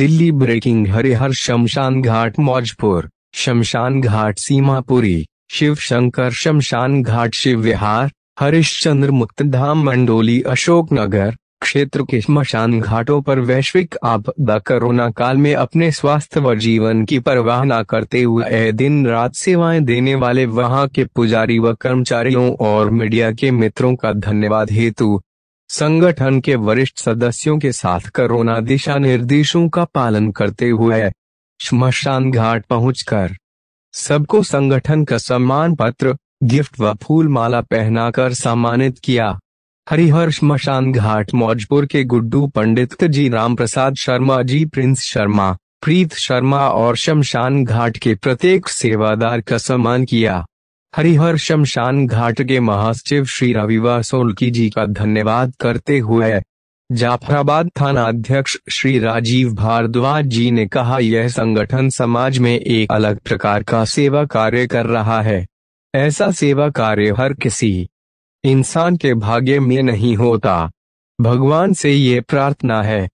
Delhi breaking. Harihar शमशान घाट मौजपुर, शमशान घाट सीमापुरी, शिव शंकर शमशान घाट शिव विहार, हरिश्चंद्र मुक्तधाम मंडोली अशोकनगर क्षेत्र के शमशान घाटों पर वैश्विक आपदा कोरोना काल में अपने स्वास्थ्य व जीवन की परवाह न करते हुए दिन रात सेवाएं देने वाले वहां के पुजारी व कर्मचारियों और मीडिया के मित्रों का धन्यवाद हेतु संगठन के वरिष्ठ सदस्यों के साथ कोरोना दिशा निर्देशों का पालन करते हुए शमशान घाट पहुंचकर सबको संगठन का सम्मान पत्र, गिफ्ट व फूल माला पहनाकर सम्मानित किया। हरिहर शमशान घाट मौजपुर के गुड्डू पंडित जी, राम प्रसाद शर्मा जी, प्रिंस शर्मा, प्रीत शर्मा और शमशान घाट के प्रत्येक सेवादार का सम्मान किया। हरिहर शमशान घाट के महासचिव श्री रविवार सोलकी जी का धन्यवाद करते हुए जाफराबाद थाना अध्यक्ष श्री राजीव भारद्वाज जी ने कहा, यह संगठन समाज में एक अलग प्रकार का सेवा कार्य कर रहा है। ऐसा सेवा कार्य हर किसी इंसान के भाग्य में नहीं होता। भगवान से ये प्रार्थना है,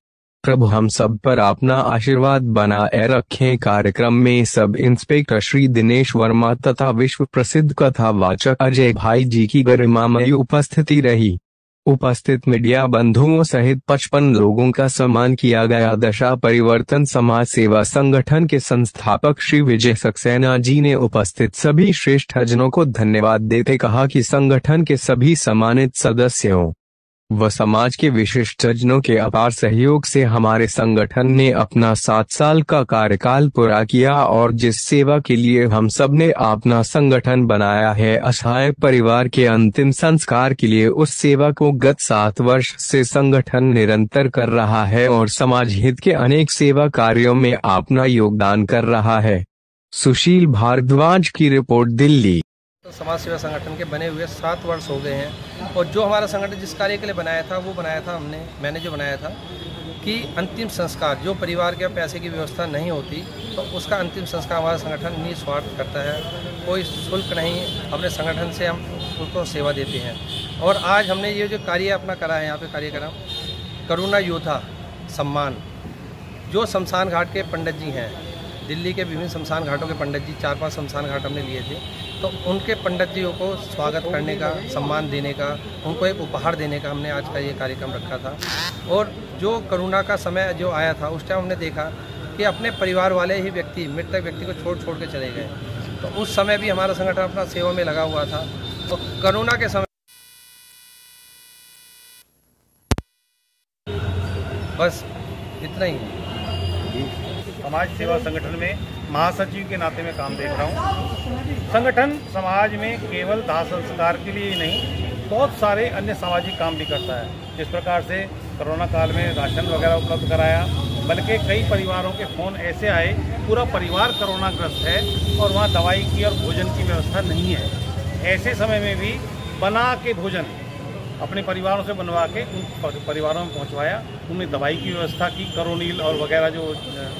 प्रभु हम सब पर अपना आशीर्वाद बनाए रखें। कार्यक्रम में सब इंस्पेक्टर श्री दिनेश वर्मा तथा विश्व प्रसिद्ध कथावाचक अजय भाई जी की गरिमामयी उपस्थिति रही। उपस्थित मीडिया बंधुओं सहित 55 लोगों का सम्मान किया गया। दशा परिवर्तन समाज सेवा संगठन के संस्थापक श्री विजय सक्सेना जी ने उपस्थित सभी श्रेष्ठ जनों को धन्यवाद देते कहा कि संगठन के सभी सम्मानित सदस्यों व समाज के विशिष्ट जनों के अपार सहयोग से हमारे संगठन ने अपना 7 साल का कार्यकाल पूरा किया और जिस सेवा के लिए हम सब ने अपना संगठन बनाया है, असहाय परिवार के अंतिम संस्कार के लिए उस सेवा को गत 7 वर्ष से संगठन निरंतर कर रहा है और समाज हित के अनेक सेवा कार्यों में अपना योगदान कर रहा है। सुशील भारद्वाज की रिपोर्ट, दिल्ली। तो समाज सेवा संगठन के बने हुए 7 वर्ष हो गए हैं और जो हमारा संगठन जिस कार्य के लिए बनाया था वो बनाया था मैंने जो बनाया था कि अंतिम संस्कार, जो परिवार के पैसे की व्यवस्था नहीं होती तो उसका अंतिम संस्कार हमारा संगठन निस्वार्थ करता है। कोई शुल्क नहीं, अपने संगठन से हम उनको सेवा देते हैं। और आज हमने ये जो कार्य अपना करा है, यहाँ पे कार्यक्रम करुणा योद्धा सम्मान, जो शमशान घाट के पंडित जी हैं, दिल्ली के विभिन्न शमशान घाटों के पंडित जी, 4-5 शमशान घाट हमने लिए थे, तो उनके पंडित जियों को स्वागत करने का, सम्मान देने का, उनको एक उपहार देने का हमने आज का ये कार्यक्रम रखा था। और जो कोरोना का समय जो आया था उस टाइम हमने देखा कि अपने परिवार वाले ही व्यक्ति, मृतक व्यक्ति को छोड़ के चले गए, तो उस समय भी हमारा संगठन अपना सेवा में लगा हुआ था। तो कोरोना के समय बस इतना ही। समाज सेवा संगठन में महासचिव के नाते में काम देख रहा हूँ। संगठन समाज में केवल दाह संस्कार के लिए ही नहीं, बहुत सारे अन्य सामाजिक काम भी करता है। जिस प्रकार से कोरोना काल में राशन वगैरह उपलब्ध कराया, बल्कि कई परिवारों के फ़ोन ऐसे आए, पूरा परिवार कोरोना ग्रस्त है और वहाँ दवाई की और भोजन की व्यवस्था नहीं है। ऐसे समय में भी बना के भोजन अपने परिवारों से बनवा के उन परिवारों में पहुंचवाया। उन्हें दवाई की व्यवस्था की, करोनील और वगैरह जो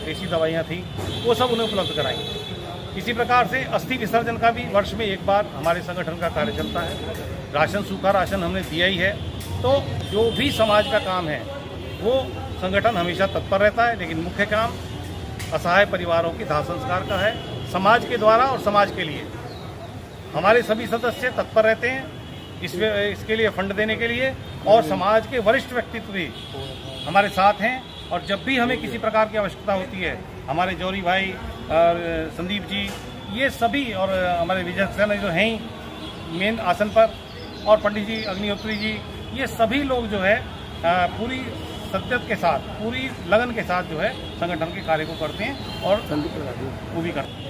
देसी दवाइयां थी वो सब उन्हें उपलब्ध कराई। इसी प्रकार से अस्थि विसर्जन का भी वर्ष में एक बार हमारे संगठन का कार्य चलता है। राशन, सूखा राशन हमने दिया ही है। तो जो भी समाज का काम है वो संगठन हमेशा तत्पर रहता है, लेकिन मुख्य काम असहाय परिवारों की दाह संस्कार का है, समाज के द्वारा और समाज के लिए। हमारे सभी सदस्य तत्पर रहते हैं इसके लिए फंड देने के लिए, और समाज के वरिष्ठ व्यक्तित्व भी हमारे साथ हैं। और जब भी हमें किसी प्रकार की आवश्यकता होती है, हमारे जौहरी भाई और संदीप जी, ये सभी, और हमारे विजय सक्सेना जो हैं मेन आसन पर, और पंडित जी अग्निहोत्री जी, ये सभी लोग जो है पूरी सत्यत के साथ, पूरी लगन के साथ जो है संगठन के कार्य को करते हैं और वो भी करते हैं।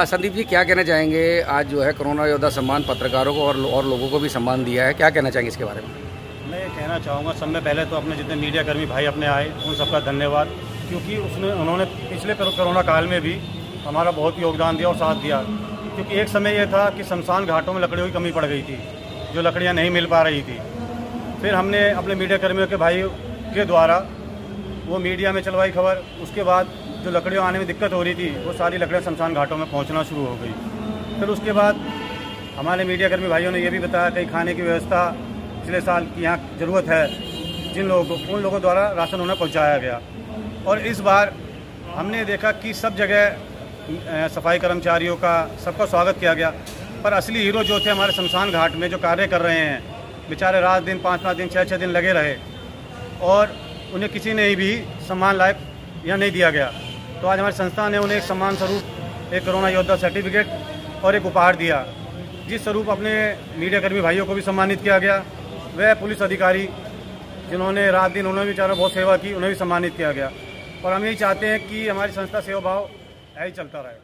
संदीप जी, क्या कहना चाहेंगे? आज जो है कोरोना योद्धा सम्मान पत्रकारों को और लोगों को भी सम्मान दिया है, क्या कहना चाहेंगे इसके बारे में? मैं ये कहना चाहूँगा, सब में पहले तो अपने जितने मीडिया कर्मी भाई अपने आए उन सबका धन्यवाद, क्योंकि उन्होंने पिछले कोरोना काल में भी हमारा बहुत योगदान दिया और साथ दिया। क्योंकि एक समय ये था कि शमशान घाटों में लकड़ियों की कमी पड़ गई थी, जो लकड़ियाँ नहीं मिल पा रही थी। फिर हमने अपने मीडिया कर्मियों के भाई के द्वारा वो मीडिया में चलवाई खबर, उसके बाद जो लकड़ियों आने में दिक्कत हो रही थी वो सारी लकड़ियाँ शमशान घाटों में पहुँचना शुरू हो गई। फिर उसके बाद हमारे मीडिया कर्मी भाइयों ने ये भी बताया कहीं खाने की व्यवस्था पिछले साल की यहाँ ज़रूरत है, जिन लोगों को, उन लोगों द्वारा राशन उन्हें पहुँचाया गया। और इस बार हमने देखा कि सब जगह सफाई कर्मचारियों का सबका स्वागत किया गया, पर असली हीरो जो थे हमारे शमशान घाट में जो कार्य कर रहे हैं, बेचारे रात दिन 5-5 दिन 6-6 दिन लगे रहे और उन्हें किसी ने भी सम्मान लायक यहाँ नहीं दिया गया। तो आज हमारी संस्था ने उन्हें एक सम्मान स्वरूप एक कोरोना योद्धा सर्टिफिकेट और एक उपहार दिया, जिस स्वरूप अपने मीडियाकर्मी भाइयों को भी सम्मानित किया गया। वह पुलिस अधिकारी जिन्होंने रात दिन उन्होंने बेचारों बहुत सेवा की, उन्हें भी सम्मानित किया गया। और हम यही चाहते हैं कि हमारी संस्था सेवा भाव ऐसे चलता रहे।